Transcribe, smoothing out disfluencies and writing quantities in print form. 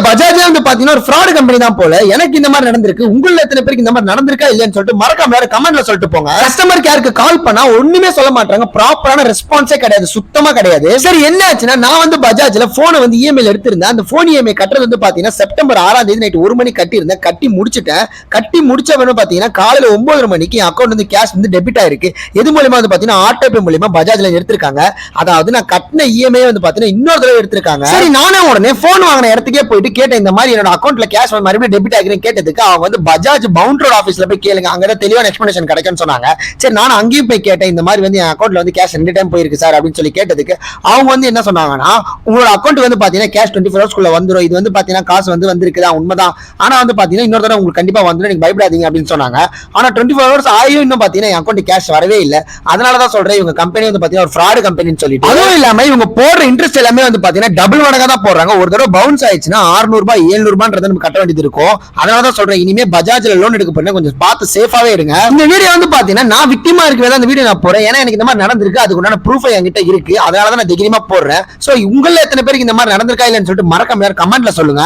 பஜாஜே வந்து பாத்தீங்கன்னா ஒரு ஃப்ராட் கம்பெனி தான் போல. எனக்கு இந்த மாதிரி நடந்திருக்கு. உங்கள எத்தனை பேருக்கு இந்த மாதிரி நடந்திருக்கா இல்லையான்னு சொல்லிட்டு மறக்காம வேற கமெண்ட்ல சொல்லிட்டு போங்க. கஸ்டமர் கேருக்கு கால் பண்ணா ஒண்ணுமே சொல்ல மாட்டாங்க. ப்ராப்பரான ரெஸ்பான்ஸே கிடையாது, சுத்தமா கிடையாது. சரி என்ன ஆச்சுன்னா, நான் வந்து பஜாஜ்ல போனை வந்து இஎம்ஐ எடுத்திருந்தேன். அந்த போன் இஎம்ஐ கட்டுறது வந்து பாத்தீங்கன்னா செப்டம்பர் 6ஆம் தேதி நைட் 1 மணி கட்டி இருந்தேன். கட்டி முடிச்சிட்டேன். கட்டி முடிச்சவன பாத்தீங்கன்னா காலையில 9 மணிக்கு அக்கௌண்ட் வந்து கேஷ் வந்து டெபிட் ஆயிருக்கு. எது மூலமா வந்து பாத்தீங்கன்னா ஆட்டோ பே மூலமா பஜாஜ்ல எடுத்திருக்காங்க. அதாவது நான் கட்டின இஎம்ஐ வந்து பாத்தீங்கன்னா இன்னொரு தடவை எடுத்திருக்காங்க. சரி நானே உடனே போன் வாங்கின இடத்துக்கே போயிட்டு கேட்டேன், இந்த மாதிரி என்னோட அக்கௌண்ட்ல கேஷ் மறுபடியும் டெபிட் ஆகிறேன் கேட்டதுக்கு அவங்க வந்து பஜாஜ் பவுண்டர் ஆபீஸ்ல போய் கேளுங்க, அங்க தெளிவான எக்ஸ்பிளனேஷன் கிடைக்கும்னு சொன்னாங்க. சரி நானும் அங்கேயும் போய் கேட்டேன், இந்த மாதிரி வந்து என் அக்கௌண்ட்ல வந்து கேஷ் 2 டைம் போயிருக்கு சார் அப்படின்னு சொல்லி கேட்டதுக்கு அவங்க வந்து என்ன சொன்னாங்கன்னா, உங்களோட அக்கௌண்ட் வந்து பாத்தீங்கன்னா கேஷ் 24 ஹவர்ஸ்க்குள்ள வந்துடும். இது வந்து பாத்தீங்கன்னா காசு வந்து வந்திருக்குதா உண்மைதான், ஆனா வந்து பாத்தீங்கன்னா இன்னொரு தடவை உங்களுக்கு கண்டிப்பா வந்துடும், நீங்க பயப்படாதீங்க அப்படின்னு சொன்னாங்க. ஆனா 24 ஹவர்ஸ் ஆகியும் இன்னும் பாத்தீங்கன்னா என் அக்கௌண்ட் கேஷ் வரவே இல்லை. அதனாலதான் சொல்றேன் இவங்க கம்பெனி வந்து பாத்தீங்கன்னா ஒரு ஃப்ராட் கம்பெனின்னு சொல்லிட்டு. அதுவும் இல்லாம இவங்க போடுற இன்ட்ரெஸ்ட் எல்லாமே வந்து பாத்தீங்கன்னா டபுள் மடங்கா தான் போடுறாங்க. ஒரு தடவை பவுன்ஸ் ஆயிடுச்சுன்னா 600 ரூபாய் 700 ரூபாய் நம்ம கட்ட வேண்டியது இருக்கும். அதனாலதான் சொல்றேன் இனிமே பஜாஜ்ல லோன் எடுக்க போறேன், கொஞ்சம் பார்த்து சேஃபாவே இருங்க. இந்த வீடியோ வந்து பாத்தீங்கன்னா நான் விக்டிமா இருக்கவே அந்த வீடியோ நான் போறேன். ஏன்னா எனக்கு இந்த மாதிரி நடந்திருக்கு, அதுக்கு உண்டான ப்ரூஃப் என்கிட்ட இருக்கு. அதனாலதான் நான் தைரியமா போடுறேன். சோ உங்கள எத்தனை பேருக்கு இந்த மாதிரி நடந்திருக்கா இல்லைன்னு சொல்லிட்டு மறக்காம கமெண்ட்ல சொல்லுங்க.